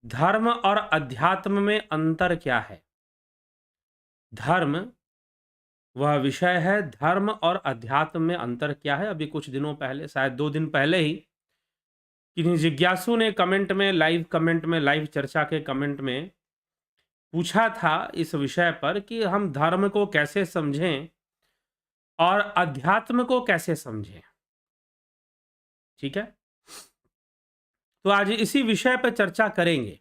धर्म और अध्यात्म में अंतर क्या है? धर्म वह विषय है, धर्म और अध्यात्म में अंतर क्या है? अभी कुछ दिनों पहले, शायद 2 दिन पहले ही किन्हीं जिज्ञासु ने कमेंट में, लाइव चर्चा के कमेंट में पूछा था इस विषय पर कि हम धर्म को कैसे समझें और अध्यात्म को कैसे समझें? ठीक है? तो आज इसी विषय पर चर्चा करेंगे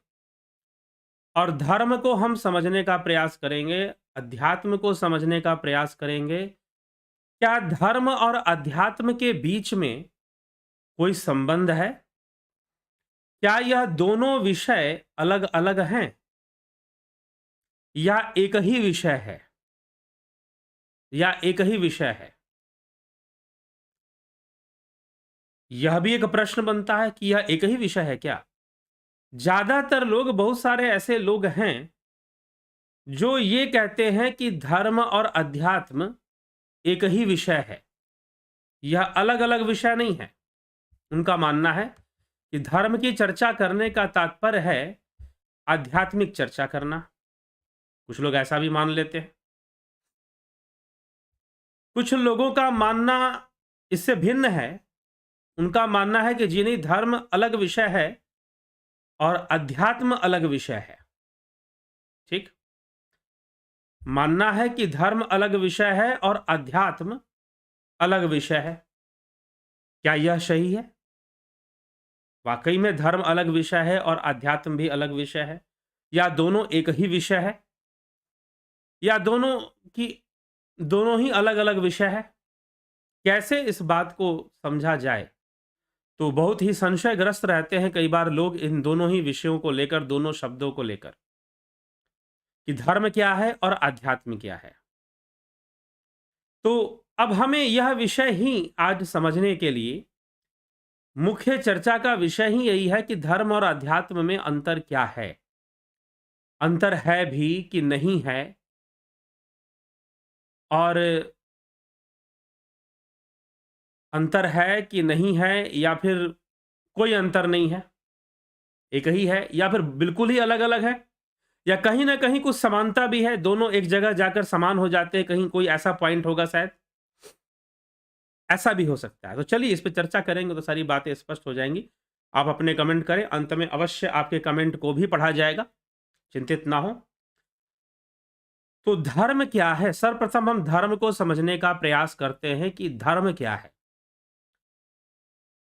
और धर्म को हम समझने का प्रयास करेंगे, अध्यात्म को समझने का प्रयास करेंगे। क्या धर्म और अध्यात्म के बीच में कोई संबंध है? क्या यह दोनों विषय अलग-अलग हैं या एक ही विषय है? या एक ही विषय है? यह भी एक प्रश्न बनता है कि यह एक ही विषय है क्या? ज्यादातर लोग, बहुत सारे ऐसे लोग हैं जो ये कहते हैं कि धर्म और अध्यात्म एक ही विषय है। यह अलग-अलग विषय नहीं है। उनका मानना है कि धर्म की चर्चा करने का तात्पर्य है आध्यात्मिक चर्चा करना। कुछ लोग ऐसा भी मान लेते हैं। कुछ लोगों का मानना इससे भिन्न है। उनका मानना है कि जी नहीं, धर्म अलग विषय है और अध्यात्म अलग विषय है। ठीक? मानना है कि धर्म अलग विषय है और अध्यात्म अलग विषय है। क्या यह सही है? वाकई में धर्म अलग विषय है और अध्यात्म भी अलग विषय है, या दोनों एक ही विषय है, या दोनों ही अलग-अलग विषय है? कैसे इस बात को समझा जाए? तो बहुत ही संशयग्रस्त रहते हैं कई बार लोग इन दोनों ही विषयों को लेकर, दोनों शब्दों को लेकर, कि धर्म क्या है और अध्यात्म क्या है। तो अब हमें यह विषय ही आज समझने के लिए, मुख्य चर्चा का विषय ही यही है कि धर्म और अध्यात्म में अंतर क्या है, अंतर है भी कि नहीं है, और अंतर है कि नहीं है, या फिर कोई अंतर नहीं है, एक ही है, या फिर बिल्कुल ही अलग-अलग है, या कहीं ना कहीं कुछ समानता भी है, दोनों एक जगह जाकर समान हो जाते हैं, कहीं कोई ऐसा पॉइंट होगा शायद, ऐसा भी हो सकता है। तो चलिए इस पे चर्चा करेंगे तो सारी बातें स्पष्ट हो जाएंगी। आप अपने कमेंट करें, अंत में अवश्य आपके कमेंट को भी पढ़ा जाएगा, चिंतित ना हो। तो धर्म क्या है? सर्वप्रथम हम धर्म को समझने का प्रयास करते हैं कि धर्म क्या है।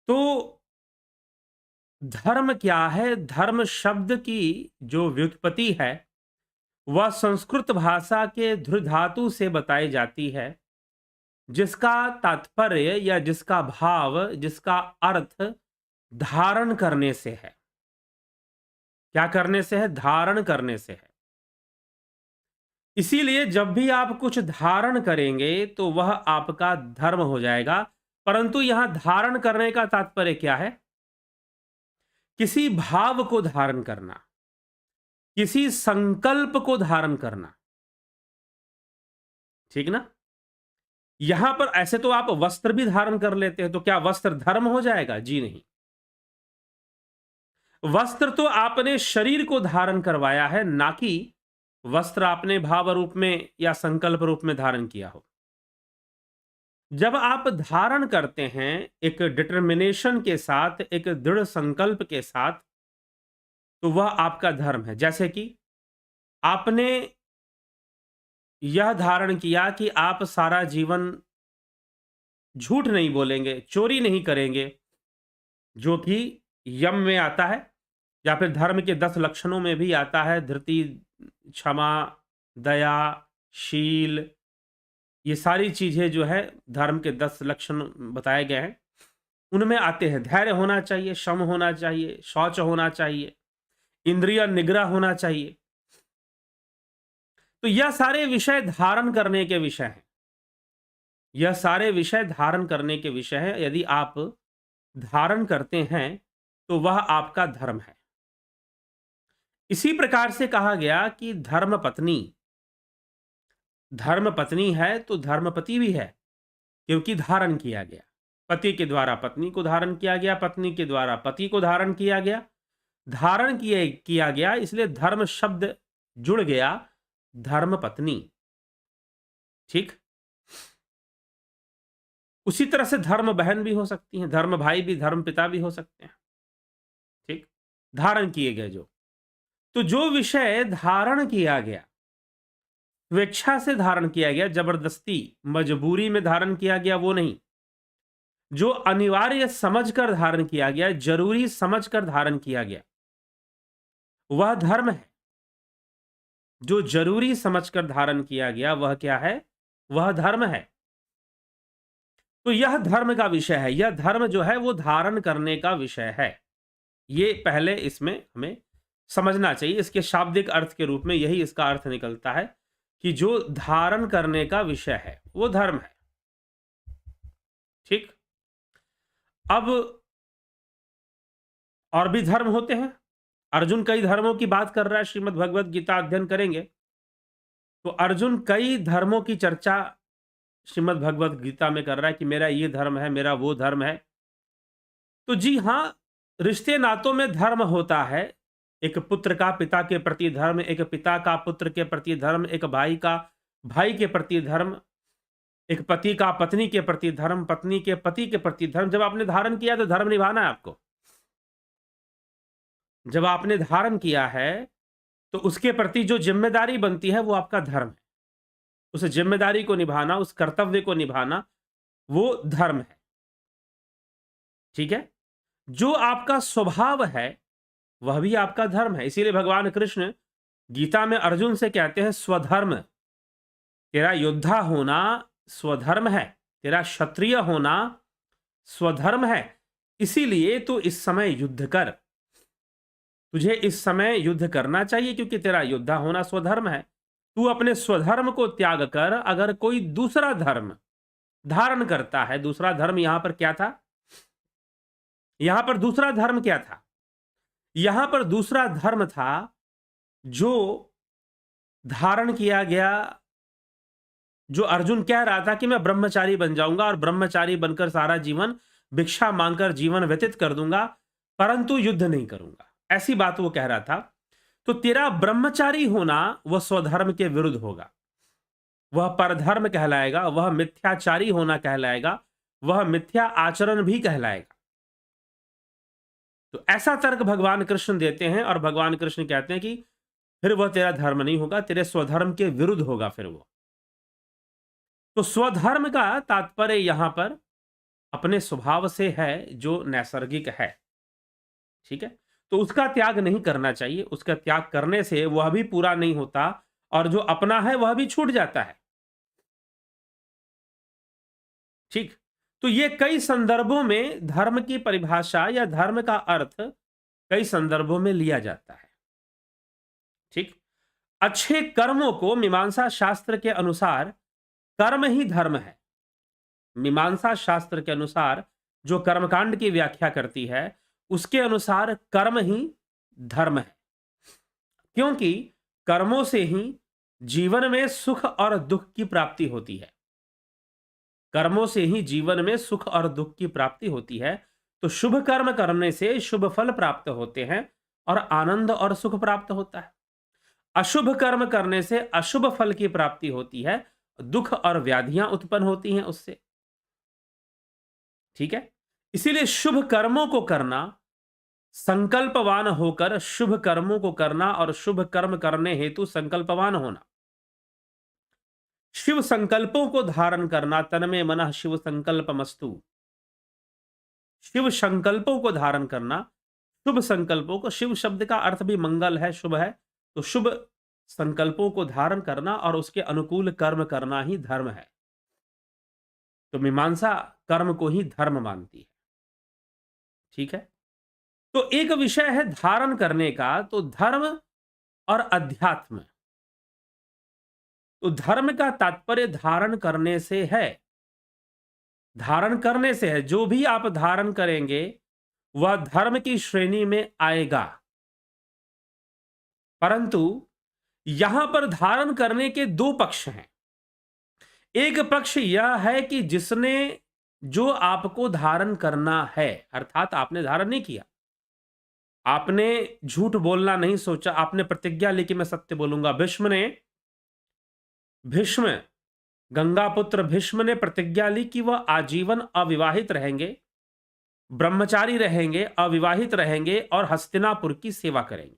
तो धर्म क्या है? धर्म शब्द की जो व्युत्पत्ति है वह संस्कृत भाषा के ध्रुव धातु से बताई जाती है, जिसका तात्पर्य या जिसका भाव, जिसका अर्थ धारण करने से है। क्या करने से है? धारण करने से है। इसीलिए जब भी आप कुछ धारण करेंगे तो वह आपका धर्म हो जाएगा। परंतु यहां धारण करने का तात्पर्य क्या है? किसी भाव को धारण करना, किसी संकल्प को धारण करना। ठीक ना? यहां पर ऐसे तो आप वस्त्र भी धारण कर लेते हैं, तो क्या वस्त्र धर्म हो जाएगा? जी नहीं। वस्त्र तो आपने शरीर को धारण करवाया है, ना कि वस्त्र आपने भाव रूप में या संकल्प रूप में धारण किया हो। जब आप धारण करते हैं एक डिटर्मिनेशन के साथ, एक दृढ़ संकल्प के साथ, तो वह आपका धर्म है। जैसे कि आपने यह धारण किया कि आप सारा जीवन झूठ नहीं बोलेंगे, चोरी नहीं करेंगे, जो कि यम में आता है, या फिर धर्म के 10 लक्षणों में भी आता है। धृति, क्षमा, दया, शील, ये सारी चीजें जो है धर्म के 10 लक्षण बताए गए हैं, उनमें आते हैं। धैर्य होना चाहिए, शम होना चाहिए, शौच होना चाहिए, इंद्रिय निग्रह होना चाहिए। तो यह सारे विषय धारण करने के विषय हैं। यह सारे विषय धारण करने के विषय हैं। यदि आप धारण करते हैं तो वह आपका धर्म है। इसी प्रकार से कहा गया कि धर्म पत्नी है तो धर्मपति भी है, क्योंकि धारण किया गया। पति के द्वारा पत्नी को धारण किया गया, पत्नी के द्वारा पति को धारण किया गया। धारण किया गया, इसलिए धर्म शब्द जुड़ गया धर्म पत्नी। ठीक, उसी तरह से धर्म बहन भी हो सकती हैं, धर्म भाई भी, धर्म पिता भी हो सकते हैं। ठीक, धारण किए गए तो जो विषय धारण किया गया, स्वेच्छा से धारण किया गया, जबरदस्ती मजबूरी में धारण किया गया, वो नहीं। जो अनिवार्य समझकर धारण किया गया, जरूरी समझकर धारण किया गया, वह धर्म है। जो जरूरी समझकर धारण किया गया वह क्या है? वह धर्म है। तो यह धर्म का विषय है, यह धर्म जो है वो धारण करने का विषय है। ये पहले इसमें हमें समझना चाहिए। इसके शाब्दिक अर्थ के रूप में यही इसका अर्थ निकलता है कि जो धारण करने का विषय है वो धर्म है। ठीक, अब और भी धर्म होते हैं। अर्जुन कई धर्मों की बात कर रहा है, श्रीमद् भगवत गीता अध्ययन करेंगे तो अर्जुन कई धर्मों की चर्चा श्रीमद् भगवत गीता में कर रहा है कि मेरा ये धर्म है, मेरा वो धर्म है। तो जी हां, रिश्ते नातों में धर्म होता है। एक पुत्र का पिता के प्रति धर्म, एक पिता का पुत्र के प्रति धर्म, एक भाई का भाई के प्रति धर्म, एक पति का पत्नी के प्रति धर्म, पत्नी के पति के प्रति धर्म। जब आपने धारण किया तो धर्म निभाना है आपको। जब आपने धारण किया है तो उसके प्रति जो जिम्मेदारी बनती है वो आपका धर्म है। उस जिम्मेदारी को निभाना, उस कर्तव्य को निभाना, वो धर्म है। ठीक है, जो आपका स्वभाव है वह भी आपका धर्म है। इसीलिए भगवान कृष्ण गीता में अर्जुन से कहते हैं स्वधर्म। तेरा योद्धा होना स्वधर्म है, तेरा क्षत्रिय होना स्वधर्म है। इसीलिए तो इस समय युद्ध कर, तुझे इस समय युद्ध करना चाहिए क्योंकि तेरा योद्धा होना स्वधर्म है। तू अपने स्वधर्म को त्याग कर अगर कोई दूसरा धर्म धारण करता है, दूसरा धर्म यहां पर क्या था? यहां पर दूसरा धर्म क्या था? यहां पर दूसरा धर्म था जो धारण किया गया, जो अर्जुन कह रहा था कि मैं ब्रह्मचारी बन जाऊंगा और ब्रह्मचारी बनकर सारा जीवन भिक्षा मांगकर जीवन व्यतीत कर दूंगा, परंतु युद्ध नहीं करूंगा, ऐसी बात वो कह रहा था। तो तेरा ब्रह्मचारी होना वह स्वधर्म के विरुद्ध होगा, वह परधर्म कहलाएगा, वह मिथ्याचारी होना कहलाएगा, वह मिथ्या आचरण भी कहलाएगा। तो ऐसा तर्क भगवान कृष्ण देते हैं और भगवान कृष्ण कहते हैं कि फिर वह तेरा धर्म नहीं होगा, तेरे स्वधर्म के विरुद्ध होगा फिर वो। तो स्वधर्म का तात्पर्य यहां पर अपने स्वभाव से है, जो नैसर्गिक है। ठीक है, तो उसका त्याग नहीं करना चाहिए। उसका त्याग करने से वह भी पूरा नहीं होता और जो अपना है वह भी छूट जाता है। ठीक, तो ये कई संदर्भों में धर्म की परिभाषा या धर्म का अर्थ कई संदर्भों में लिया जाता है। ठीक, अच्छे कर्मों को मीमांसा शास्त्र के अनुसार कर्म ही धर्म है। मीमांसा शास्त्र के अनुसार जो कर्मकांड की व्याख्या करती है उसके अनुसार कर्म ही धर्म है, क्योंकि कर्मों से ही जीवन में सुख और दुख की प्राप्ति होती है। कर्मों से ही जीवन में सुख और दुख की प्राप्ति होती है। तो शुभ कर्म करने से शुभ फल प्राप्त होते हैं और आनंद और सुख प्राप्त होता है। अशुभ कर्म करने से अशुभ फल की प्राप्ति होती है, दुख और व्याधियां उत्पन्न होती हैं उससे। ठीक है, इसीलिए शुभ कर्मों को करना, संकल्पवान होकर शुभ कर्मों को करना और शुभ कर्म करने हेतु संकल्पवान होना, शिव संकल्पों को धारण करना, तन्मे मनः शिव संकल्पमस्तु। शिव संकल्पों को धारण करना, शुभ संकल्पों को, शिव शब्द का अर्थ भी मंगल है, शुभ है, तो शुभ संकल्पों को धारण करना और उसके अनुकूल कर्म करना ही धर्म है। तो मीमांसा कर्म को ही धर्म मानती है। ठीक है, तो एक विषय है धारण करने का, तो धर्म और अध्यात्म। तो धर्म का तात्पर्य धारण करने से है, धारण करने से है। जो भी आप धारण करेंगे वह धर्म की श्रेणी में आएगा। परंतु यहां पर धारण करने के दो पक्ष हैं। एक पक्ष यह है कि जिसने जो आपको धारण करना है, अर्थात आपने धारण नहीं किया, आपने झूठ बोलना नहीं सोचा, आपने प्रतिज्ञा ली कि मैं सत्य बोलूंगा। भीष्म गंगापुत्र भीष्म ने प्रतिज्ञा ली कि वह आजीवन अविवाहित रहेंगे, ब्रह्मचारी रहेंगे, अविवाहित रहेंगे और हस्तिनापुर की सेवा करेंगे।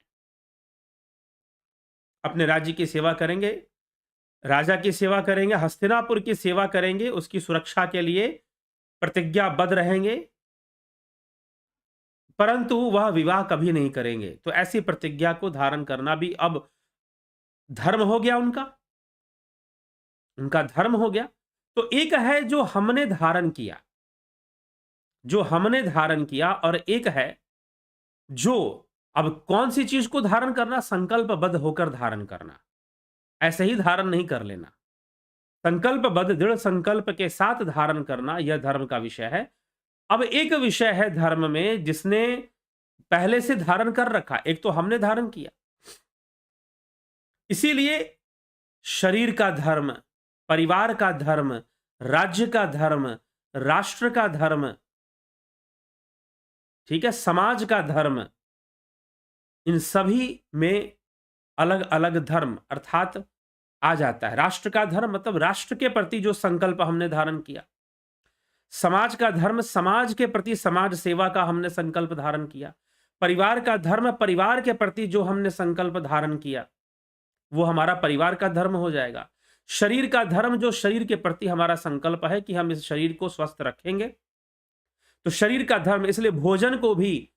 अपने राज्य की सेवा करेंगे, राजा की सेवा करेंगे, हस्तिनापुर की सेवा करेंगे, उसकी सुरक्षा के लिए प्रतिज्ञाबद्ध रहेंगे, परंतु वह विवाह कभी नहीं करेंगे। तो ऐसी प्रतिज्ञा को धारण करना भी अब धर्म हो गया, उनका धर्म हो गया। तो एक है जो हमने धारण किया, और एक है जो अब कौन सी चीज को धारण करना, संकल्पबद्ध होकर धारण करना। ऐसे ही धारण नहीं कर लेना, संकल्पबद्ध दृढ़ संकल्प के साथ धारण करना, यह धर्म का विषय है। अब एक विषय है धर्म में जिसने पहले से धारण कर रखा, एक तो हमने धारण किया, इसीलिए शरीर का धर्म, परिवार का धर्म, राज्य का धर्म, राष्ट्र का धर्म, ठीक है, समाज का धर्म, इन सभी में अलग अलग धर्म अर्थात आ जाता है। राष्ट्र का धर्म मतलब राष्ट्र के प्रति जो संकल्प हमने धारण किया, समाज का धर्म समाज के प्रति समाज सेवा का हमने संकल्प धारण किया, परिवार का धर्म परिवार के प्रति जो हमने संकल्प धारण किया वो हमारा परिवार का धर्म हो जाएगा। शरीर का धर्म जो शरीर के प्रति हमारा संकल्प है कि हम इस शरीर को स्वस्थ रखेंगे, तो शरीर का धर्म। इसलिए भोजन को भी,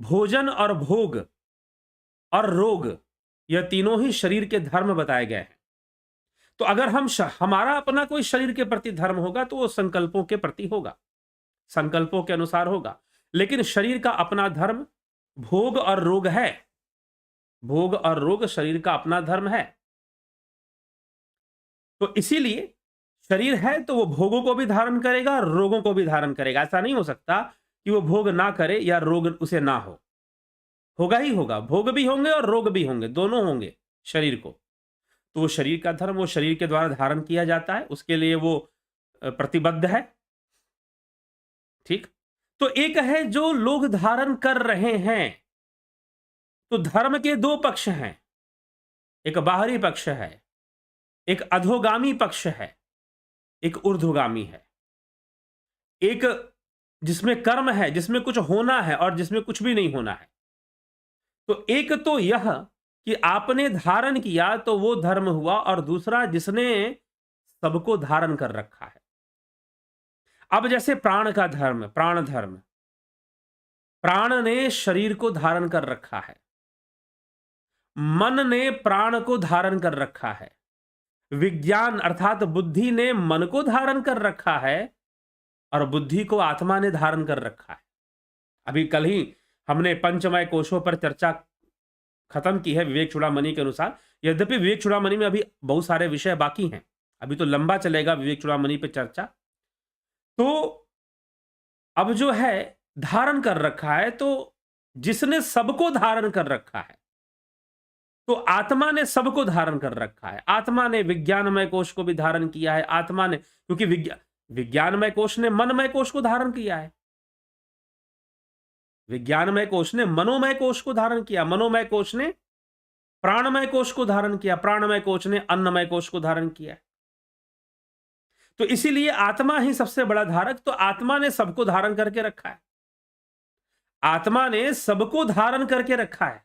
भोजन और भोग और रोग, यह तीनों ही शरीर के धर्म बताए गए हैं। तो अगर हमारा अपना कोई शरीर के प्रति धर्म होगा तो वो संकल्पों के प्रति होगा, संकल्पों के अनुसार होगा। लेकिन शरीर का अपना धर्म भोग और रोग है, भोग और रोग शरीर का अपना धर्म है। तो इसीलिए शरीर है तो वो भोगों को भी धारण करेगा, रोगों को भी धारण करेगा। ऐसा नहीं हो सकता कि वो भोग ना करे या रोग उसे ना हो, होगा ही होगा। भोग भी होंगे और रोग भी होंगे, दोनों होंगे शरीर को। तो वो शरीर का धर्म वो शरीर के द्वारा धारण किया जाता है, उसके लिए वो प्रतिबद्ध है, ठीक। तो एक है जो लोग धारण कर रहे हैं। तो धर्म के दो पक्ष हैं, एक बाहरी पक्ष है, एक अधोगामी पक्ष है, एक ऊर्ध्वगामी है। एक जिसमें कर्म है, जिसमें कुछ होना है, और जिसमें कुछ भी नहीं होना है। तो एक तो यह कि आपने धारण किया तो वो धर्म हुआ, और दूसरा जिसने सबको धारण कर रखा है। अब जैसे प्राण का धर्म, प्राण धर्म, प्राण ने शरीर को धारण कर रखा है, मन ने प्राण को धारण कर रखा है, विज्ञान अर्थात बुद्धि ने मन को धारण कर रखा है, और बुद्धि को आत्मा ने धारण कर रखा है। अभी कल ही हमने पंचमय कोशों पर चर्चा खत्म की है विवेक चूड़ामणि के अनुसार। यद्यपि विवेक चूड़ामणि में अभी बहुत सारे विषय बाकी हैं, अभी तो लंबा चलेगा विवेक चूड़ामणि पे चर्चा। तो अब जो है धारण कर रखा है, तो जिसने सबको धारण कर रखा है, तो आत्मा ने सबको धारण कर रखा है। आत्मा ने विज्ञानमय कोश को भी धारण किया है, आत्मा ने, क्योंकि विज्ञानमय कोश ने मनमय कोश को धारण किया है, विज्ञानमय कोश ने मनोमय कोश को धारण किया, मनोमय कोश ने प्राणमय कोश को धारण किया, प्राणमय कोश ने अन्नमय कोश को धारण किया। तो इसीलिए आत्मा ही सबसे बड़ा धारक। तो आत्मा ने सबको धारण करके रखा है, आत्मा ने सबको धारण करके रखा है।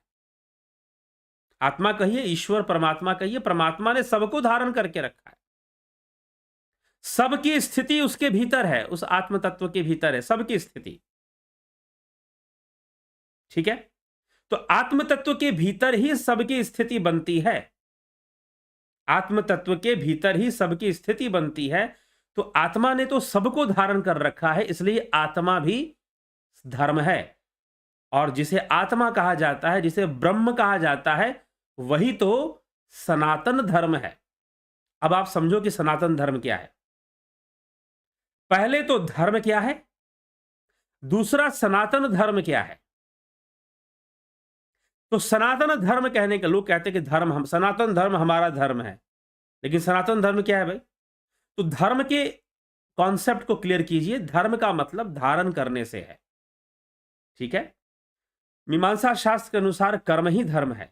आत्मा कहिए, ईश्वर परमात्मा कहिए, परमात्मा ने सबको धारण करके रखा है। सबकी स्थिति उसके भीतर है, उस आत्म तत्व के भीतर है सबकी स्थिति, ठीक है। तो आत्म तत्व के भीतर ही सबकी स्थिति बनती है, आत्म तत्व के भीतर ही सबकी स्थिति बनती है। तो आत्मा ने तो सबको धारण कर रखा है, इसलिए आत्मा भी धर्म है। और जिसे आत्मा कहा जाता है, जिसे ब्रह्म कहा जाता है, वही तो सनातन धर्म है। अब आप समझो कि सनातन धर्म क्या है। पहले तो धर्म क्या है, दूसरा सनातन धर्म क्या है। तो सनातन धर्म कहने के लोग कहते हैं कि धर्म, हम सनातन धर्म हमारा धर्म है, लेकिन सनातन धर्म क्या है भाई? तो धर्म के कॉन्सेप्ट को क्लियर कीजिए। धर्म का मतलब धारण करने से है, ठीक है। मीमांसा शास्त्र के अनुसार कर्म ही धर्म है,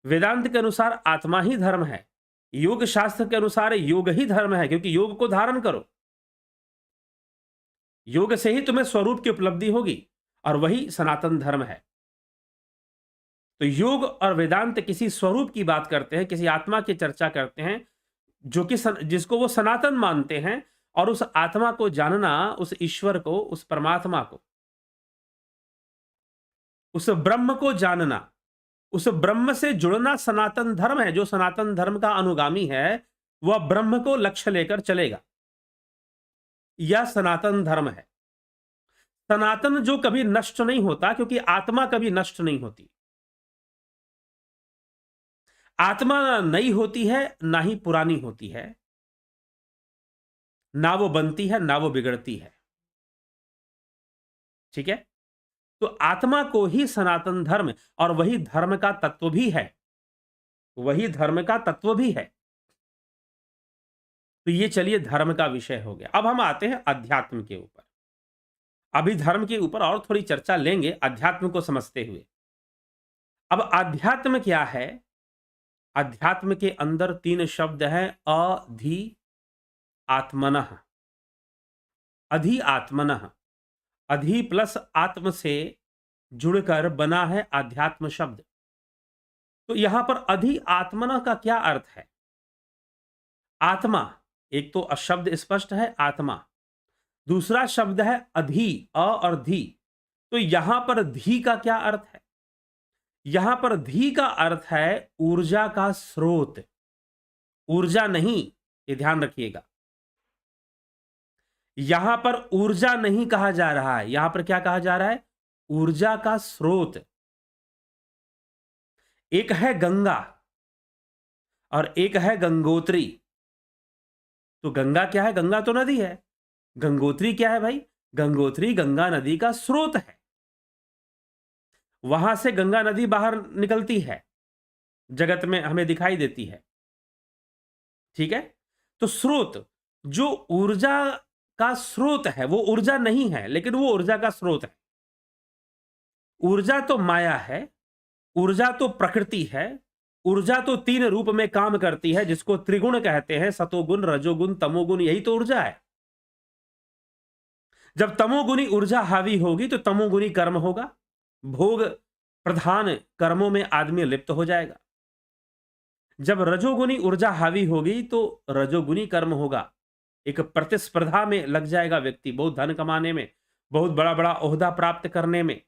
वेदांत के अनुसार आत्मा ही धर्म है, योग शास्त्र के अनुसार योग ही धर्म है, क्योंकि योग को धारण करो, योग से ही तुम्हें स्वरूप की उपलब्धि होगी और वही सनातन धर्म है। तो योग और वेदांत किसी स्वरूप की बात करते हैं, किसी आत्मा की चर्चा करते हैं, जो कि जिसको वो सनातन मानते हैं, और उस आत्मा को जानना, उस ईश्वर को, उस परमात्मा को, उस ब्रह्म को जानना, उस ब्रह्म से जुड़ना सनातन धर्म है। जो सनातन धर्म का अनुगामी है वह ब्रह्म को लक्ष्य लेकर चलेगा, यह सनातन धर्म है। सनातन जो कभी नष्ट नहीं होता, क्योंकि आत्मा कभी नष्ट नहीं होती। आत्मा ना नई होती है, ना ही पुरानी होती है, ना वो बनती है, ना वो बिगड़ती है। ठीक है? तो आत्मा को ही सनातन धर्म, और वही धर्म का तत्व भी है, वही धर्म का तत्व भी है। तो ये चलिए धर्म का विषय हो गया। अब हम आते हैं अध्यात्म के ऊपर। अभी धर्म के ऊपर और थोड़ी चर्चा लेंगे अध्यात्म को समझते हुए। अब अध्यात्म क्या है? अध्यात्म के अंदर 3 शब्द हैं, अधि आत्मनः। अधि आत्मनः, अधि प्लस आत्म से जुड़कर बना है आध्यात्म शब्द। तो यहां पर अधि आत्मनः का क्या अर्थ है? आत्मा, एक तो शब्द स्पष्ट है आत्मा, दूसरा शब्द है अधि, अ और धी। तो यहां पर धी का क्या अर्थ है? यहां पर धी का अर्थ है ऊर्जा का स्रोत, ऊर्जा नहीं, ये ध्यान रखिएगा। यहां पर ऊर्जा नहीं कहा जा रहा है, यहां पर क्या कहा जा रहा है? ऊर्जा का स्रोत। एक है गंगा और एक है गंगोत्री। तो गंगा क्या है? गंगा तो नदी है। गंगोत्री क्या है भाई? गंगोत्री गंगा नदी का स्रोत है, वहां से गंगा नदी बाहर निकलती है, जगत में हमें दिखाई देती है। ठीक है? तो स्रोत, जो ऊर्जा का स्रोत है, वो ऊर्जा नहीं है, लेकिन वो ऊर्जा का स्रोत है। ऊर्जा तो माया है, ऊर्जा तो प्रकृति है, ऊर्जा तो 3 रूप में काम करती है, जिसको त्रिगुण कहते हैं, सतोगुण, रजोगुण, तमोगुण, यही तो ऊर्जा है। जब तमोगुणी ऊर्जा हावी होगी तो तमोगुणी कर्म होगा, भोग प्रधान कर्मों में आदमी लिप्त हो जाएगा। जब रजोगुणी ऊर्जा हावी होगी तो रजोगुणी कर्म होगा, एक प्रतिस्पर्धा में लग जाएगा व्यक्ति, बहुत धन कमाने में, बहुत बड़ा बड़ा ओहदा प्राप्त करने में,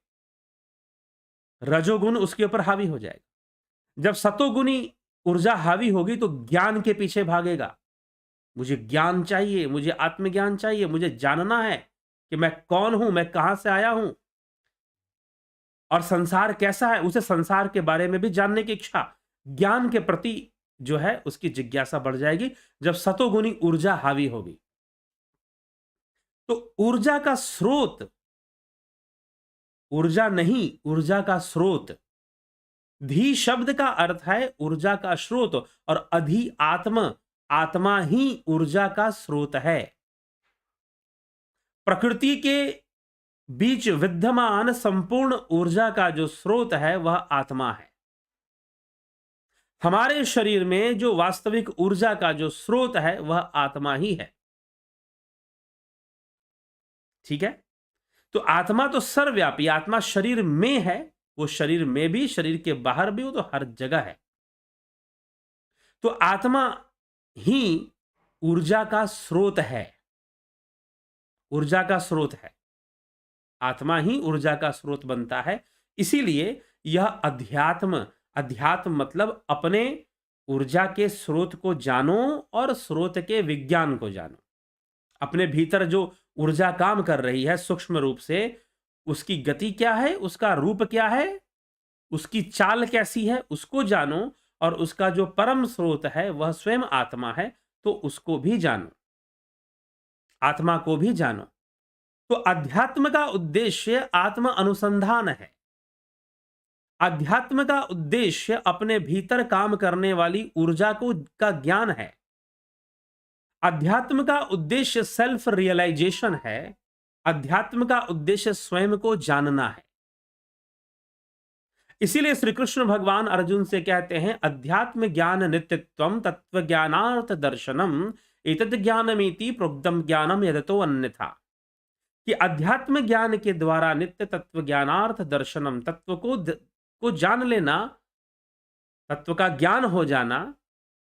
रजोगुण उसके ऊपर हावी हो जाएगा। जब सतोगुणी ऊर्जा हावी होगी तो ज्ञान के पीछे भागेगा, मुझे ज्ञान चाहिए, मुझे आत्मज्ञान चाहिए, मुझे जानना है कि मैं कौन हूं, मैं कहां से आया हूं और संसार कैसा है, उसे संसार के बारे में भी जानने की इच्छा, ज्ञान के प्रति जो है उसकी जिज्ञासा बढ़ जाएगी जब सतोगुणी ऊर्जा हावी होगी। तो ऊर्जा का स्रोत, ऊर्जा नहीं, ऊर्जा का स्रोत। धी शब्द का अर्थ है ऊर्जा का स्रोत, और अधि आत्म, आत्मा ही ऊर्जा का स्रोत है। प्रकृति के बीच विद्यमान संपूर्ण ऊर्जा का जो स्रोत है वह आत्मा है। हमारे शरीर में जो वास्तविक ऊर्जा का जो स्रोत है वह आत्मा ही है। ठीक है? तो आत्मा तो सर्वव्यापी, आत्मा शरीर में है, वो शरीर में भी, शरीर के बाहर भी, वो तो हर जगह है। तो आत्मा ही ऊर्जा का स्रोत है, ऊर्जा का स्रोत है, आत्मा ही ऊर्जा का स्रोत बनता है। इसीलिए यह अध्यात्म, अध्यात्म मतलब अपने ऊर्जा के स्रोत को जानो और स्रोत के विज्ञान को जानो। अपने भीतर जो ऊर्जा काम कर रही है सूक्ष्म रूप से, उसकी गति क्या है, उसका रूप क्या है, उसकी चाल कैसी है, उसको जानो, और उसका जो परम स्रोत है वह स्वयं आत्मा है, तो उसको भी जानो, आत्मा को भी जानो। तो अध्यात्म का उद्देश्य आत्म अनुसंधान है। अध्यात्म का उद्देश्य अपने भीतर काम करने वाली ऊर्जा को का ज्ञान है। अध्यात्म का उद्देश्य सेल्फ रियलाइजेशन है। अध्यात्म का उद्देश्य स्वयं को जानना है। इसीलिए श्री कृष्ण भगवान अर्जुन से कहते हैं अध्यात्म ज्ञान नित्यत्वम तत्व ज्ञानार्थ दर्शनम एतद ज्ञानमिति प्रोक्तम ज्ञानम यदतो अन्यथा, कि अध्यात्म ज्ञान के द्वारा नित्य तत्व ज्ञानार्थ दर्शनम, तत्व को जान लेना, तत्व का ज्ञान हो जाना,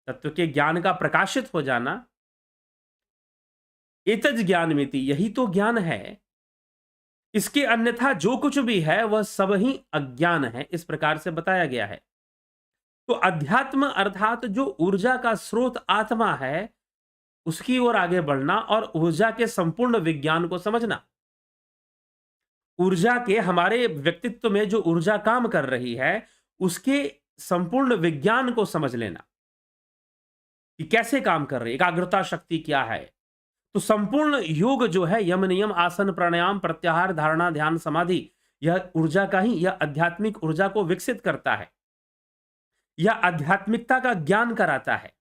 तत्व के ज्ञान का प्रकाशित हो जाना, एतज ज्ञानमिति, यही तो ज्ञान है। इसके अन्यथा जो कुछ भी है वह सब ही अज्ञान है, इस प्रकार से बताया गया है। तो अध्यात्म अर्थात जो ऊर्जा का स्रोत आत्मा है, उसकी ओर आगे बढ़ना और ऊर्जा के संपूर्ण विज्ञान को समझना। ऊर्जा के, हमारे व्यक्तित्व में जो ऊर्जा काम कर रही है, उसके संपूर्ण विज्ञान को समझ लेना कि कैसे काम कर रही है, एकाग्रता शक्ति क्या है। तो संपूर्ण योग जो है, यम नियम आसन प्राणायाम प्रत्याहार धारणा ध्यान समाधि, यह ऊर्जा का ही, यह आध्यात्मिक ऊर्जा को विकसित करता है, यह आध्यात्मिकता का ज्ञान कराता है।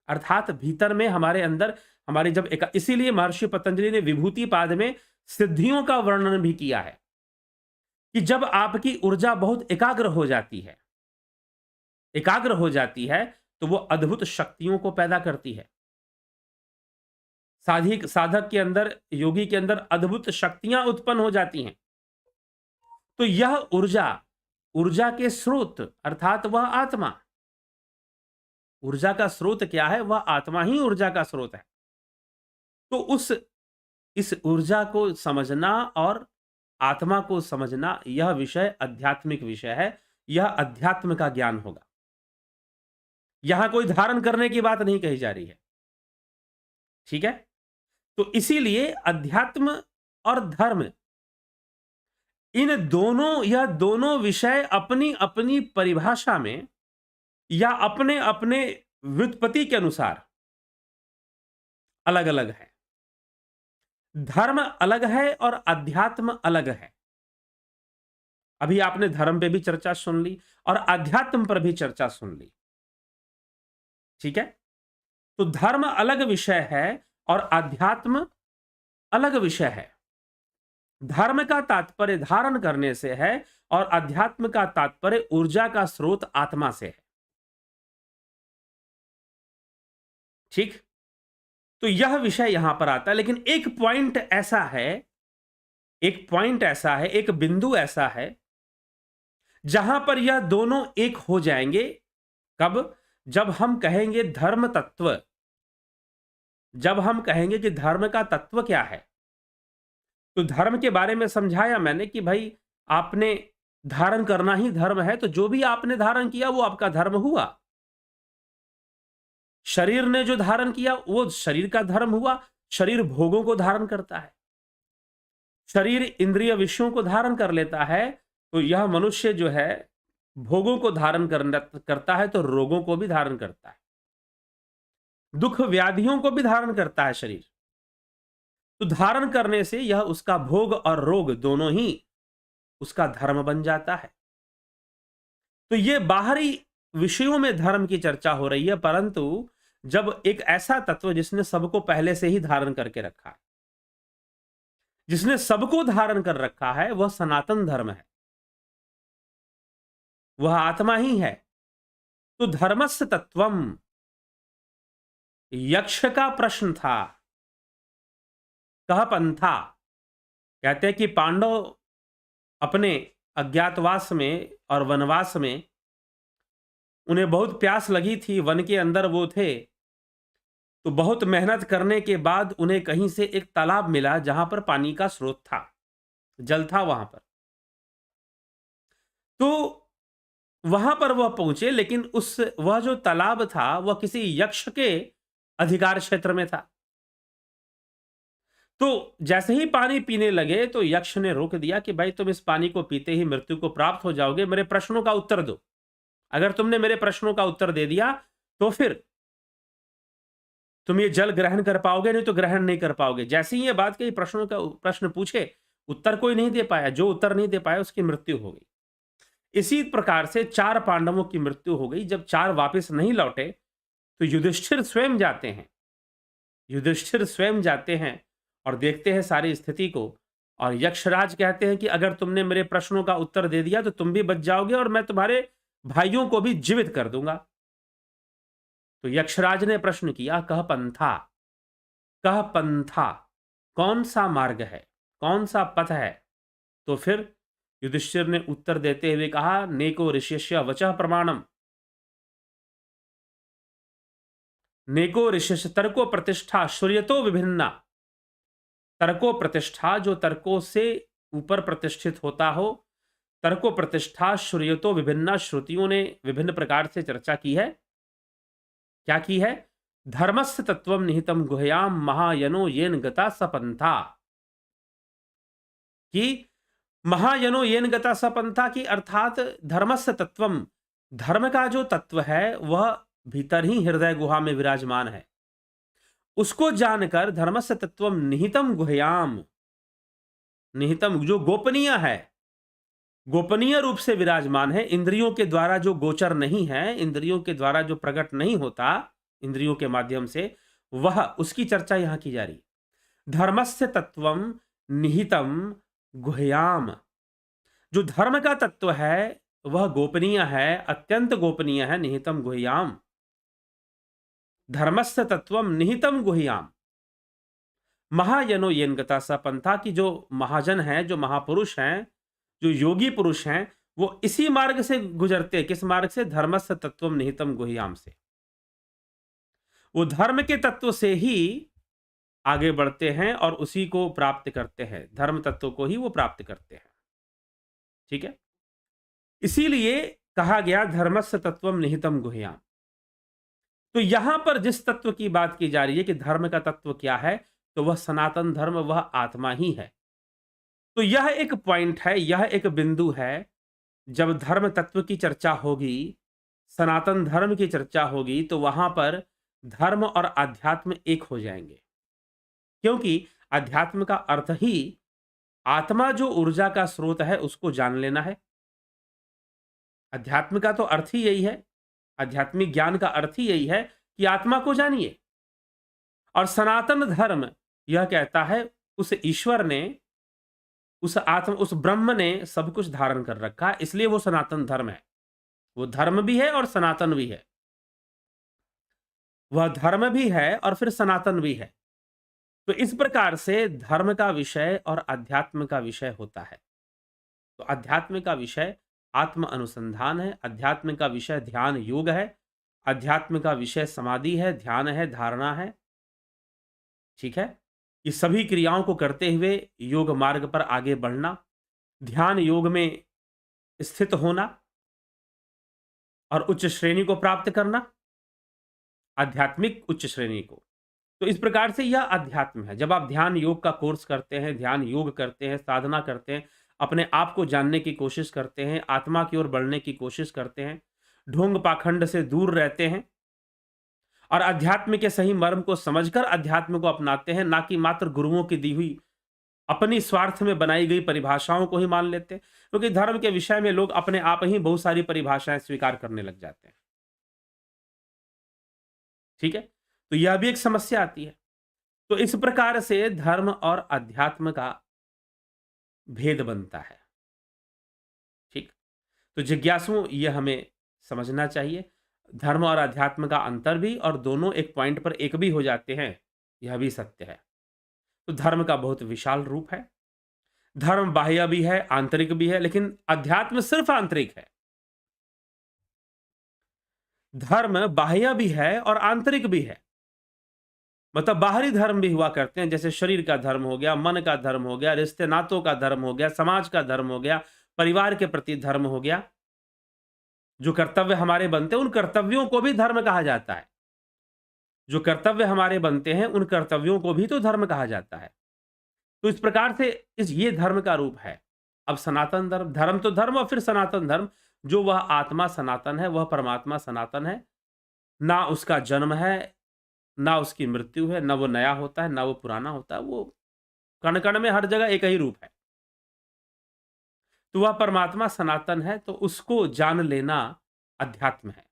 अर्थात भीतर में हमारे अंदर हमारे जब इसीलिए महर्षि पतंजलि ने विभूति पाद में सिद्धियों का वर्णन भी किया है कि जब आपकी ऊर्जा बहुत एकाग्र हो जाती है, एकाग्र हो जाती है, तो वो अद्भुत शक्तियों को पैदा करती है। साधक के अंदर, योगी के अंदर अद्भुत शक्तियां उत्पन्न हो जाती हैं। तो यह ऊर्जा, ऊर्जा के स्रोत अर्थात वह आत्मा, ऊर्जा का स्रोत क्या है? वह आत्मा ही ऊर्जा का स्रोत है। तो इस ऊर्जा को समझना और आत्मा को समझना, यह विषय आध्यात्मिक विषय है, यह अध्यात्म का ज्ञान होगा। यहां कोई धारण करने की बात नहीं कही जा रही है, ठीक है? तो इसीलिए अध्यात्म और धर्म, इन दोनों, यह दोनों विषय अपनी अपनी परिभाषा में या अपने अपने व्युत्पत्ति के अनुसार अलग अलग है। धर्म अलग है और अध्यात्म अलग है। अभी आपने धर्म पे भी चर्चा सुन ली और अध्यात्म पर भी चर्चा सुन ली, ठीक है? तो धर्म अलग विषय है और अध्यात्म अलग विषय है। धर्म का तात्पर्य धारण करने से है और अध्यात्म का तात्पर्य ऊर्जा का स्रोत आत्मा से है, ठीक? तो यह विषय यहां पर आता है। लेकिन एक पॉइंट ऐसा है, एक बिंदु ऐसा है जहां पर यह दोनों एक हो जाएंगे। कब? जब हम कहेंगे धर्म तत्व, जब हम कहेंगे कि धर्म का तत्व क्या है। तो धर्म के बारे में समझाया मैंने कि भाई आपने धारण करना ही धर्म है, तो जो भी आपने धारण किया वो आपका धर्म हुआ। शरीर ने जो धारण किया वो शरीर का धर्म हुआ। शरीर भोगों को धारण करता है, शरीर इंद्रिय विषयों को धारण कर लेता है। तो यह मनुष्य जो है भोगों को धारण करता है, तो रोगों को भी धारण करता है, दुख व्याधियों को भी धारण करता है शरीर। तो धारण करने से यह उसका भोग और रोग दोनों ही उसका धर्म बन जाता है। तो ये बाहरी विषयों में धर्म की चर्चा हो रही है, परंतु जब एक ऐसा तत्व जिसने सबको पहले से ही धारण करके रखा है, जिसने सबको धारण कर रखा है, वह सनातन धर्म है, वह आत्मा ही है। तो धर्मस्य तत्वम, यक्ष का प्रश्न था, कह पंथा। कहते हैं कि पांडव अपने अज्ञातवास में और वनवास में उन्हें बहुत प्यास लगी थी, वन के अंदर वो थे। तो बहुत मेहनत करने के बाद उन्हें कहीं से एक तालाब मिला जहां पर पानी का स्रोत था, जल था वहां पर। तो वहां पर वह पहुंचे, लेकिन वह जो तालाब था वह किसी यक्ष के अधिकार क्षेत्र में था। तो जैसे ही पानी पीने लगे तो यक्ष ने रोक दिया कि भाई तुम इस पानी को पीते ही मृत्यु को प्राप्त हो जाओगे, मेरे प्रश्नों का उत्तर दो। अगर तुमने मेरे प्रश्नों का उत्तर दे दिया तो फिर तुम ये जल ग्रहण कर पाओगे, नहीं तो ग्रहण नहीं कर पाओगे। जैसे ही ये बात कही, प्रश्न पूछे, उत्तर कोई नहीं दे पाया। जो उत्तर नहीं दे पाया उसकी मृत्यु हो गई। इसी प्रकार से 4 पांडवों की मृत्यु हो गई। जब 4 वापस नहीं लौटे तो युधिष्ठिर स्वयं जाते हैं, युधिष्ठिर स्वयं जाते हैं और देखते हैं सारी स्थिति को। और यक्षराज कहते हैं कि अगर तुमने मेरे प्रश्नों का उत्तर दे दिया तो तुम भी बच जाओगे और मैं तुम्हारे भाइयों को भी जीवित कर दूंगा। तो यक्षराज ने प्रश्न किया, कह पंथा, कह पंथा, कौन सा मार्ग है, कौन सा पथ है? तो फिर युधिष्ठिर ने उत्तर देते हुए कहा, नेको ऋष्यस्य वचः प्रमाणम, नेको ऋष्यस्य तर्को प्रतिष्ठा श्रूयतो विभिन्ना। तर्को प्रतिष्ठा, जो तर्कों से ऊपर प्रतिष्ठित होता हो, तर्को प्रतिष्ठा श्रूयतो विभिन्ना, श्रुतियों ने विभिन्न प्रकार से चर्चा की है। क्या की है? धर्मस्य तत्वम निहितम गुह्याम महायनो येन गता सपंथा, कि महायनो येन गता सपंथा, की अर्थात धर्मस्य तत्वम, धर्म का जो तत्व है वह भीतर ही हृदय गुहा में विराजमान है। उसको जानकर धर्मस्य तत्वम निहितम गुह्याम, निहितम जो गोपनीय है, गोपनीय रूप से विराजमान है, इंद्रियों के द्वारा जो गोचर नहीं है, इंद्रियों के द्वारा जो प्रकट नहीं होता, इंद्रियों के माध्यम से, वह उसकी चर्चा यहां की जा रही है। धर्मस्य तत्वम निहितम गुह्याम, जो धर्म का तत्व है वह गोपनीय है, अत्यंत गोपनीय है। निहितम गुह्याम, धर्मस्य तत्वम निहितम गुह्याम, महायनो येन गता स पंथा, की जो महाजन है, जो महापुरुष हैं, जो योगी पुरुष हैं, वो इसी मार्ग से गुजरते हैं। किस मार्ग से? धर्मस्य तत्वम निहितम गुह्याम से। वो धर्म के तत्व से ही आगे बढ़ते हैं और उसी को प्राप्त करते हैं, धर्म तत्व को ही वो प्राप्त करते हैं। ठीक है, इसीलिए कहा गया धर्मस्य तत्वम निहितम गुह्याम। तो यहां पर जिस तत्व की बात की जा रही है कि धर्म का तत्व क्या है, तो वह सनातन धर्म, वह आत्मा ही है। तो यह एक पॉइंट है, यह एक बिंदु है। जब धर्म तत्व की चर्चा होगी, सनातन धर्म की चर्चा होगी, तो वहां पर धर्म और अध्यात्म एक हो जाएंगे। क्योंकि अध्यात्म का अर्थ ही आत्मा जो ऊर्जा का स्रोत है उसको जान लेना है। अध्यात्म का तो अर्थ ही यही है, आध्यात्मिक ज्ञान का अर्थ ही यही है कि आत्मा को जानिए। और सनातन धर्म यह कहता है उस ईश्वर ने, उस आत्म, उस ब्रह्म ने सब कुछ धारण कर रखा है, इसलिए वो सनातन धर्म है। वो धर्म भी है और सनातन भी है, वह धर्म भी है और फिर सनातन भी है। तो इस प्रकार से धर्म का विषय और अध्यात्म का विषय होता है। तो अध्यात्म का विषय आत्म अनुसंधान है, अध्यात्म का विषय ध्यान योग है, अध्यात्म का विषय समाधि है, ध्यान है, धारणा है। ठीक है, ये सभी क्रियाओं को करते हुए योग मार्ग पर आगे बढ़ना, ध्यान योग में स्थित होना और उच्च श्रेणी को प्राप्त करना, आध्यात्मिक उच्च श्रेणी को। तो इस प्रकार से यह अध्यात्म है। जब आप ध्यान योग का कोर्स करते हैं, ध्यान योग करते हैं, साधना करते हैं, अपने आप को जानने की कोशिश करते हैं, आत्मा की ओर बढ़ने की कोशिश करते हैं, ढोंग पाखंड से दूर रहते हैं और अध्यात्म के सही मर्म को समझकर अध्यात्म को अपनाते हैं, ना कि मात्र गुरुओं की दी हुई अपनी स्वार्थ में बनाई गई परिभाषाओं को ही मान लेते हैं। क्योंकि धर्म के विषय में लोग अपने आप ही बहुत सारी परिभाषाएं स्वीकार करने लग जाते हैं। ठीक है, तो यह भी एक समस्या आती है। तो इस प्रकार से धर्म और अध्यात्म का भेद बनता है। ठीक, तो जिज्ञासुओं यह हमें समझना चाहिए। धर्म और अध्यात्म का अंतर भी, और दोनों एक पॉइंट पर एक भी हो जाते हैं, यह भी सत्य है। तो धर्म का बहुत विशाल रूप है। धर्म बाह्य भी है, आंतरिक भी है, लेकिन अध्यात्म सिर्फ आंतरिक है। धर्म बाह्य भी है और आंतरिक भी है। मतलब बाहरी धर्म भी हुआ करते हैं, जैसे शरीर का धर्म हो गया, मन का धर्म हो गया, रिश्ते नातों का धर्म हो गया, समाज का धर्म हो गया, परिवार के प्रति धर्म हो गया। जो कर्तव्य हमारे बनते हैं उन कर्तव्यों को भी धर्म कहा जाता है। जो कर्तव्य हमारे बनते हैं उन कर्तव्यों को भी तो धर्म कहा जाता है। तो इस प्रकार से ये धर्म का रूप है। अब सनातन धर्म, धर्म तो धर्म और फिर सनातन धर्म, जो वह आत्मा सनातन है, वह परमात्मा सनातन है। ना उसका जन्म है, ना उसकी मृत्यु है, ना वो नया होता है, ना वो पुराना होता है। वो कण कण में हर जगह एक ही रूप है। तो वह परमात्मा सनातन है, तो उसको जान लेना अध्यात्म है,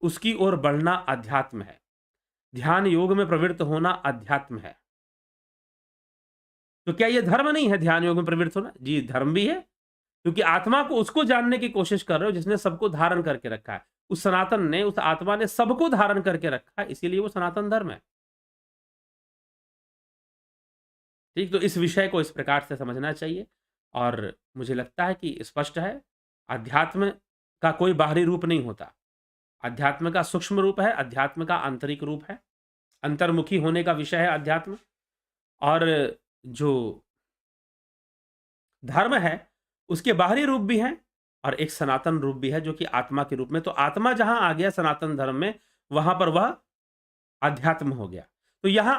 उसकी ओर बढ़ना अध्यात्म है, ध्यान योग में प्रवृत्त होना अध्यात्म है। तो क्या ये धर्म नहीं है ध्यान योग में प्रवृत्त होना? जी, धर्म भी है, क्योंकि आत्मा को उसको जानने की कोशिश कर रहे हो जिसने सबको धारण करके रखा है। उस सनातन ने, उस आत्मा ने सबको धारण करके रखा है, इसीलिए वो सनातन धर्म है। ठीक, तो इस विषय को इस प्रकार से समझना चाहिए और मुझे लगता है कि स्पष्ट है, अध्यात्म का कोई बाहरी रूप नहीं होता। अध्यात्म का सूक्ष्म रूप है, अध्यात्म का आंतरिक रूप है। अंतर्मुखी होने का विषय है अध्यात्म। और जो धर्म है, उसके बाहरी रूप भी हैं और एक सनातन रूप भी है जो कि आत्मा के रूप में। तो आत्मा जहां आ गया सनातन धर्म में, वहां पर वह अध्यात्म हो गया। तो यहां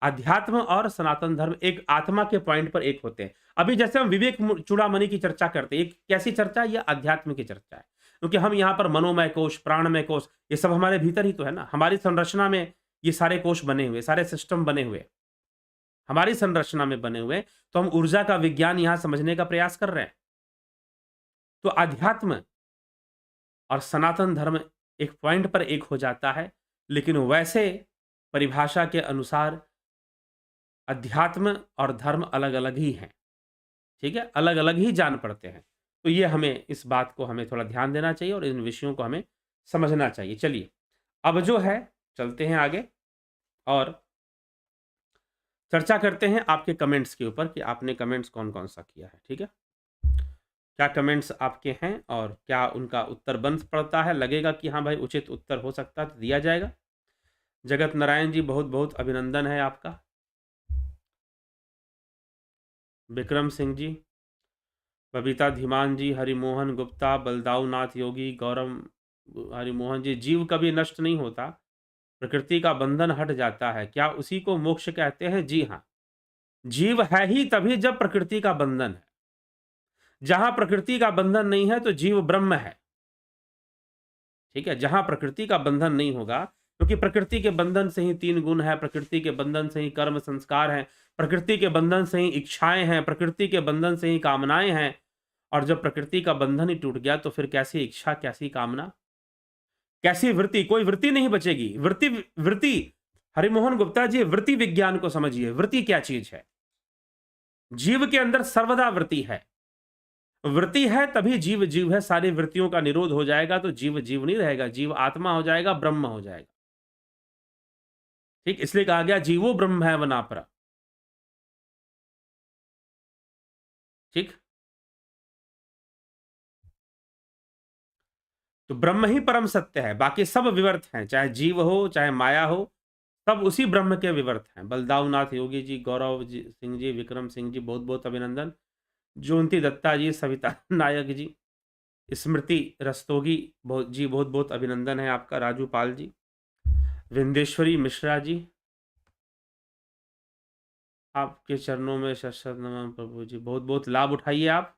अध्यात्म और सनातन धर्म एक आत्मा के पॉइंट पर एक होते हैं। अभी जैसे हम विवेक चूड़ामणि की चर्चा करते हैं, एक कैसी चर्चा है? यह अध्यात्म की चर्चा है, क्योंकि हम यहाँ पर मनोमय कोश, प्राणमय कोश, ये सब हमारे भीतर ही तो है ना। हमारी संरचना में ये सारे कोश बने हुए, सारे सिस्टम बने हुए, हमारी संरचना में बने हुए। तो हम ऊर्जा का विज्ञान यहां समझने का प्रयास कर रहे हैं। तो अध्यात्म और सनातन धर्म एक पॉइंट पर एक हो जाता है, लेकिन वैसे परिभाषा के अनुसार अध्यात्म और धर्म अलग-अलग ही हैं। ठीक है? अलग-अलग ही जान पड़ते हैं। तो ये हमें, इस बात को हमें थोड़ा ध्यान देना चाहिए और इन विषयों को हमें समझना चाहिए। चलिए, अब जो है चलते हैं आगे और चर्चा करते हैं आपके कमेंट्स के ऊपर कि आपने कमेंट्स कौन-कौन सा किया है। ठीक है? क्या कमेंट्स आपके हैं और क्या उनका उत्तर बन पड़ता है? लगेगा कि हाँ भाई, उचित उत्तर हो सकता है तो दिया जाएगा। जगत नारायण जी, बहुत-बहुत अभिनंदन है आपका। विक्रम सिंह जी, बबीता धीमान जी, हरिमोहन गुप्ता, बलदाऊ नाथ योगी, गौरव हरिमोहन जी, जीव कभी नष्ट नहीं होता, प्रकृति का बंधन हट जाता है, क्या उसी को मोक्ष कहते हैं? जी हाँ, जीव है ही तभी जब प्रकृति का बंधन है। जहां प्रकृति का बंधन नहीं है तो जीव ब्रह्म है। ठीक है? जहां प्रकृति का बंधन नहीं होगा, क्योंकि प्रकृति के बंधन से ही 3 गुण है, प्रकृति के बंधन से ही कर्म संस्कार हैं, प्रकृति के बंधन से ही इच्छाएं हैं, प्रकृति के बंधन से ही कामनाएं हैं। और जब प्रकृति का बंधन ही टूट गया तो फिर कैसी इच्छा, कैसी कामना, कैसी वृत्ति? कोई वृत्ति नहीं बचेगी। वृत्ति हरिमोहन गुप्ता जी, वृत्ति विज्ञान को समझिए। वृत्ति क्या चीज है? जीव के अंदर सर्वदा वृत्ति है। वृत्ति है तभी जीव जीव है। सारी वृत्तियों का निरोध हो जाएगा तो जीव जीव नहीं रहेगा, जीव आत्मा हो जाएगा, ब्रह्म हो जाएगा। ठीक, इसलिए कहा गया जीवो ब्रह्म है वनापरा। ठीक, तो ब्रह्म ही परम सत्य है, बाकी सब विवर्त हैं, चाहे जीव हो चाहे माया हो, सब उसी ब्रह्म के विवर्त हैं। बलदाऊ नाथ योगी जी, गौरव सिंह जी, विक्रम सिंह जी, बहुत बहुत अभिनंदन। ज्योति दत्ता जी, सविता नायक जी, स्मृति रस्तोगी बहुत बहुत अभिनंदन है आपका। राजू पाल जी, विंदेश्वरी मिश्रा जी, आपके चरणों में शत नमन प्रभु जी। बहुत बहुत लाभ उठाइए, आप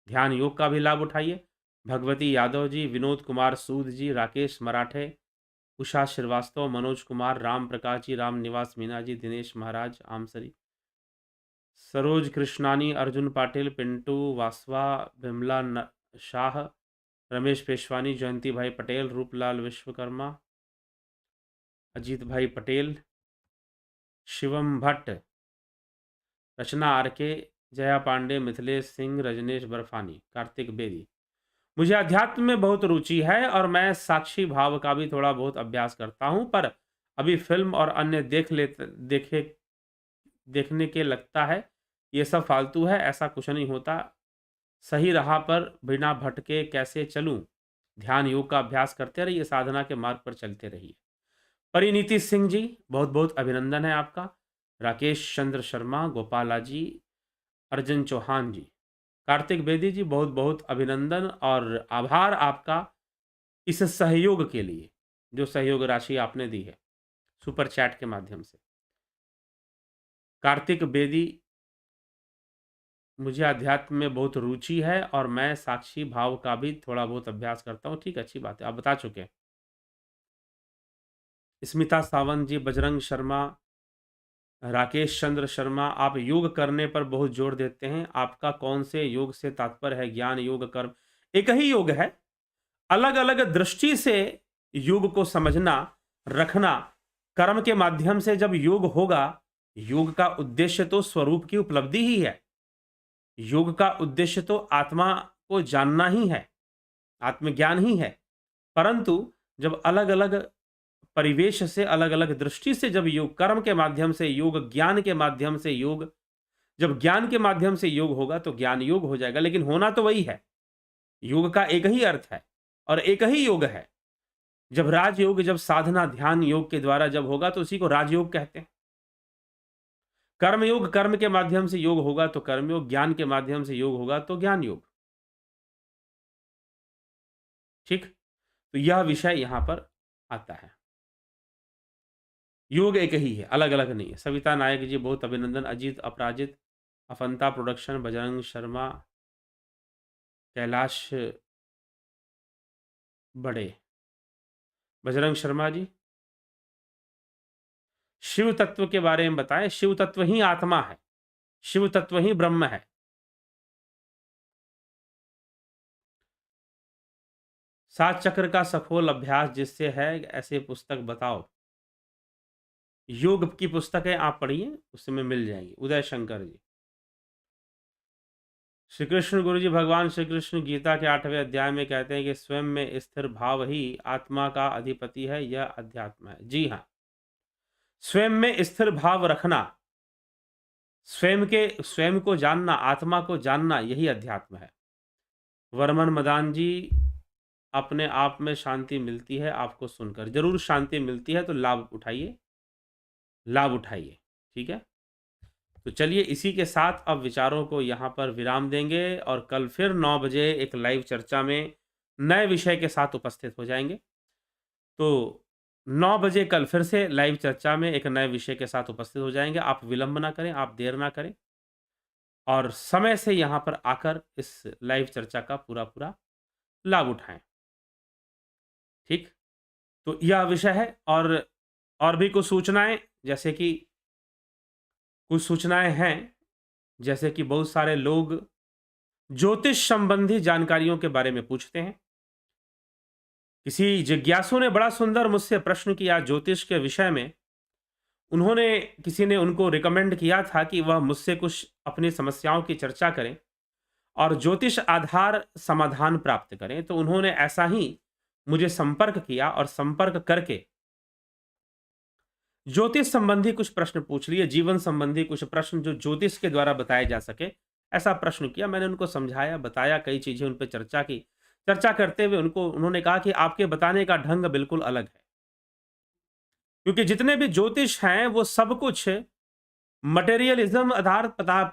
ध्यान योग का भी लाभ उठाइए। भगवती यादव जी, विनोद कुमार सूद जी, राकेश मराठे, उषा श्रीवास्तव, मनोज कुमार, राम प्रकाश जी, राम निवास मीना जी, दिनेश महाराज आमसरी, सरोज कृष्णानी, अर्जुन पाटिल, पिंटू वासवा, बिमला शाह, रमेश पेशवानी, जयंती भाई पटेल, रूपलाल विश्वकर्मा, अजीत भाई पटेल, शिवम भट्ट, रचना आरके, जया पांडे, मिथिलेश सिंह, रजनेश बर्फानी, कार्तिक बेदी। मुझे अध्यात्म में बहुत रुचि है और मैं साक्षी भाव का भी थोड़ा बहुत अभ्यास करता हूं, पर अभी फिल्म और अन्य देखने के लगता है ये सब फालतू है, ऐसा कुछ नहीं होता। सही राह पर बिना भटके कैसे चलूं? ध्यान योग का अभ्यास करते रहिए, साधना के मार्ग पर चलते रहिए। परिनीति सिंह जी, बहुत बहुत अभिनंदन है आपका। राकेश चंद्र शर्मा, गोपाला जी, अर्जुन चौहान जी, कार्तिक बेदी जी, बहुत बहुत अभिनंदन और आभार आपका इस सहयोग के लिए, जो सहयोग राशि आपने दी है सुपर चैट के माध्यम से। कार्तिक बेदी, मुझे अध्यात्म में बहुत रुचि है और मैं साक्षी भाव का भी थोड़ा बहुत अभ्यास करता हूँ। ठीक, अच्छी बात है, आप बता चुके हैं। स्मिता सावंत जी, बजरंग शर्मा, राकेश चंद्र शर्मा, आप योग करने पर बहुत जोर देते हैं, आपका कौन से योग से तात्पर्य है? ज्ञान योग, कर्म? एक ही योग है, अलग अलग दृष्टि से योग को समझना, रखना। कर्म के माध्यम से जब योग होगा, योग का उद्देश्य तो स्वरूप की उपलब्धि ही है। योग का उद्देश्य तो आत्मा को जानना ही है, आत्मज्ञान ही है। परंतु जब अलग-अलग परिवेश से, अलग-अलग दृष्टि से जब योग कर्म के माध्यम से, योग ज्ञान के माध्यम से योग, जब ज्ञान के माध्यम से योग होगा तो ज्ञान योग हो जाएगा, लेकिन होना तो वही है। योग का एक ही अर्थ है और एक ही योग है। जब राजयोग, जब साधना ध्यान योग के द्वारा जब होगा तो उसी को राजयोग कहते हैं। कर्म योग, कर्म के माध्यम से योग होगा तो कर्म योग, ज्ञान के माध्यम से योग होगा तो ज्ञान योग। ठीक, तो यह विषय यहां पर आता है। योग एक ही है, अलग अलग नहीं है। सविता नायक जी बहुत अभिनंदन। अजीत अपराजित, अफंता प्रोडक्शन, बजरंग शर्मा, कैलाश बड़े, बजरंग शर्मा जी शिव तत्व के बारे में बताएं। शिव तत्व ही आत्मा है, शिव तत्व ही ब्रह्म है। सात चक्र का सफल अभ्यास जिससे है, ऐसे पुस्तक बताओ। योग की पुस्तकें आप पढ़िए, उसमें मिल जाएगी। उदय शंकर जी, श्री कृष्ण गुरु जी, भगवान श्री कृष्ण गीता के 8वें अध्याय में कहते हैं कि स्वयं में स्थिर भाव ही आत्मा का अधिपति है, यह अध्यात्म है। जी हाँ, स्वयं में स्थिर भाव रखना, स्वयं को जानना, आत्मा को जानना, यही अध्यात्म है। वर्मन मदान जी, अपने आप में शांति मिलती है आपको सुनकर। जरूर शांति मिलती है, तो लाभ उठाइए, लाभ उठाइए। ठीक है, तो चलिए इसी के साथ अब विचारों को यहाँ पर विराम देंगे और कल फिर 9 बजे एक लाइव चर्चा में नए विषय के साथ उपस्थित हो जाएंगे। तो 9 बजे कल फिर से लाइव चर्चा में एक नए विषय के साथ उपस्थित हो जाएंगे। आप विलंब ना करें, आप देर ना करें और समय से यहाँ पर आकर इस लाइव चर्चा का पूरा पूरा लाभ उठाएं। ठीक, तो यह विषय है। और भी कुछ सूचनाएं, जैसे कि कुछ सूचनाएं हैं, जैसे कि बहुत सारे लोग ज्योतिष संबंधी जानकारियों के बारे में पूछते हैं। किसी जिज्ञासु ने बड़ा सुंदर मुझसे प्रश्न किया ज्योतिष के विषय में। किसी ने उनको रिकमेंड किया था कि वह मुझसे कुछ अपनी समस्याओं की चर्चा करें और ज्योतिष आधार समाधान प्राप्त करें। तो उन्होंने ऐसा ही मुझे संपर्क किया और संपर्क करके ज्योतिष संबंधी कुछ प्रश्न पूछ लिए, जीवन संबंधी कुछ प्रश्न जो ज्योतिष के द्वारा बताए जा सके, ऐसा प्रश्न किया। मैंने उनको समझाया, बताया, कई चीजें उन पर चर्चा की। चर्चा करते हुए उन्होंने कहा कि आपके बताने का ढंग बिल्कुल अलग है, क्योंकि जितने भी ज्योतिष हैं वो सब कुछ मटेरियलिज्म आधार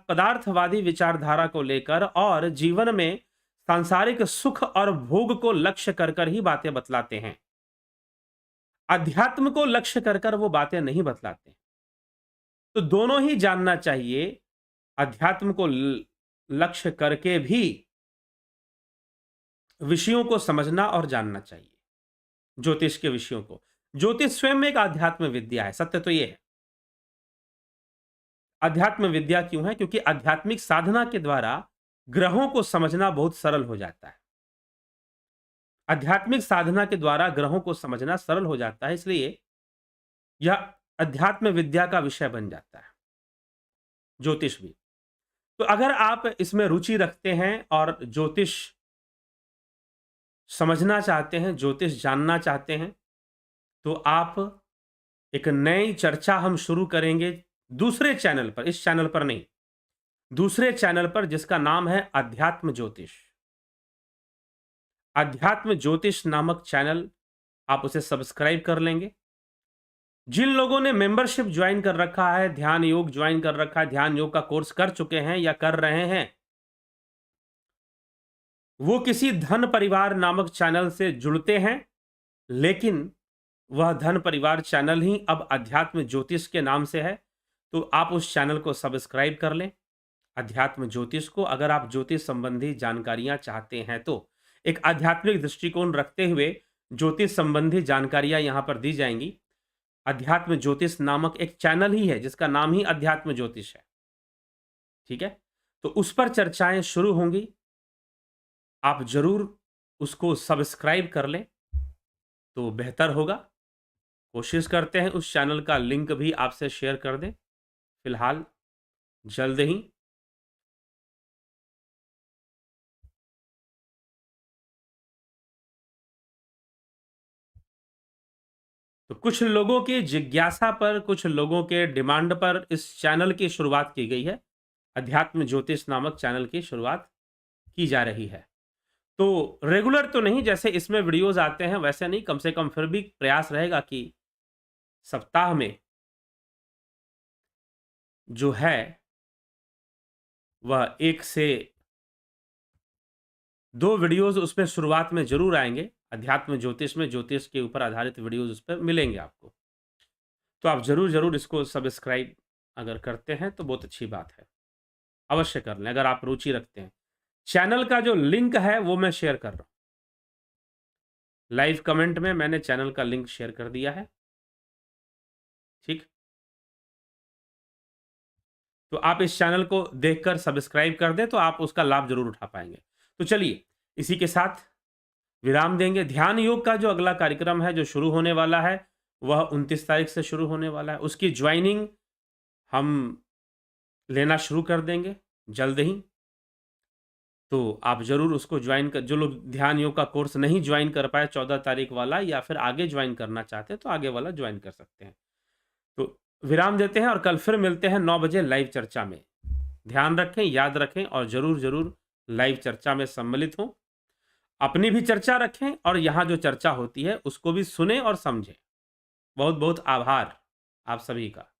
पदार्थवादी विचारधारा को लेकर और जीवन में सांसारिक सुख और भोग को लक्ष्य कर ही बातें बतलाते हैं। अध्यात्म को लक्ष्य कर वो बातें नहीं बतलाते। तो दोनों ही जानना चाहिए। अध्यात्म को लक्ष्य करके भी विषयों को समझना और जानना चाहिए, ज्योतिष के विषयों को। ज्योतिष स्वयं में एक आध्यात्म विद्या है, सत्य तो यह है। अध्यात्म विद्या क्यों है? क्योंकि आध्यात्मिक साधना के द्वारा ग्रहों को समझना बहुत सरल हो जाता है। आध्यात्मिक साधना के द्वारा ग्रहों को समझना सरल हो जाता है, इसलिए यह अध्यात्म विद्या का विषय बन जाता है, ज्योतिष भी। तो अगर आप इसमें रुचि रखते हैं और ज्योतिष समझना चाहते हैं, ज्योतिष जानना चाहते हैं, तो आप एक नई चर्चा हम शुरू करेंगे दूसरे चैनल पर, इस चैनल पर नहीं, दूसरे चैनल पर, जिसका नाम है अध्यात्म ज्योतिष। अध्यात्म ज्योतिष नामक चैनल, आप उसे सब्सक्राइब कर लेंगे। जिन लोगों ने मेंबरशिप ज्वाइन कर रखा है, ध्यान योग ज्वाइन कर रखा है, ध्यान योग का कोर्स कर चुके हैं या कर रहे हैं, वो किसी धन परिवार नामक चैनल से जुड़ते हैं, लेकिन वह धन परिवार चैनल ही अब अध्यात्म ज्योतिष के नाम से है। तो आप उस चैनल को सब्सक्राइब कर लें, अध्यात्म ज्योतिष को। अगर आप ज्योतिष संबंधी जानकारियां चाहते हैं तो एक आध्यात्मिक दृष्टिकोण रखते हुए ज्योतिष संबंधी जानकारियां यहां पर दी जाएंगी। अध्यात्म ज्योतिष नामक एक चैनल ही है जिसका नाम ही अध्यात्म ज्योतिष है। ठीक है, तो उस पर चर्चाएं शुरू होंगी। आप जरूर उसको सब्सक्राइब कर लें तो बेहतर होगा। कोशिश करते हैं उस चैनल का लिंक भी आपसे शेयर कर दें। फिलहाल जल्द ही तो कुछ लोगों की जिज्ञासा पर, कुछ लोगों के डिमांड पर इस चैनल की शुरुआत की गई है। अध्यात्म ज्योतिष नामक चैनल की शुरुआत की जा रही है। तो रेगुलर तो नहीं, जैसे इसमें वीडियोस आते हैं वैसे नहीं, कम से कम फिर भी प्रयास रहेगा कि सप्ताह में जो है वह 1 से 2 वीडियोस उसमें शुरुआत में ज़रूर आएँगे। अध्यात्म ज्योतिष में ज्योतिष के ऊपर आधारित वीडियोस उस पर मिलेंगे आपको। तो आप ज़रूर इसको सब्सक्राइब अगर करते हैं तो बहुत अच्छी बात है। अवश्य कर लें अगर आप रुचि रखते हैं। चैनल का जो लिंक है वो मैं शेयर कर रहा हूँ। लाइव कमेंट में मैंने चैनल का लिंक शेयर कर दिया है। ठीक? तो आप इस चैनल को देखकर सब्सक्राइब कर दें तो आप उसका लाभ ज़रूर उठा पाएँगे। तो चलिए, इसी के साथ विराम देंगे। ध्यान योग का जो अगला कार्यक्रम है जो शुरू होने वाला है, वह 29 तारीख से शुरू होने वाला है। उसकी ज्वाइनिंग हम लेना शुरू कर देंगे जल्द ही। तो आप ज़रूर उसको ज्वाइन कर, जो लोग ध्यान योग का कोर्स नहीं ज्वाइन कर पाए 14 तारीख वाला, या फिर आगे ज्वाइन करना चाहते हैं तो आगे वाला ज्वाइन कर सकते हैं। तो विराम देते हैं और कल फिर मिलते हैं 9 बजे लाइव चर्चा में। ध्यान रखें, याद रखें और ज़रूर लाइव चर्चा में सम्मिलित हों। अपनी भी चर्चा रखें और यहाँ जो चर्चा होती है उसको भी सुनें और समझें। बहुत बहुत आभार आप सभी का।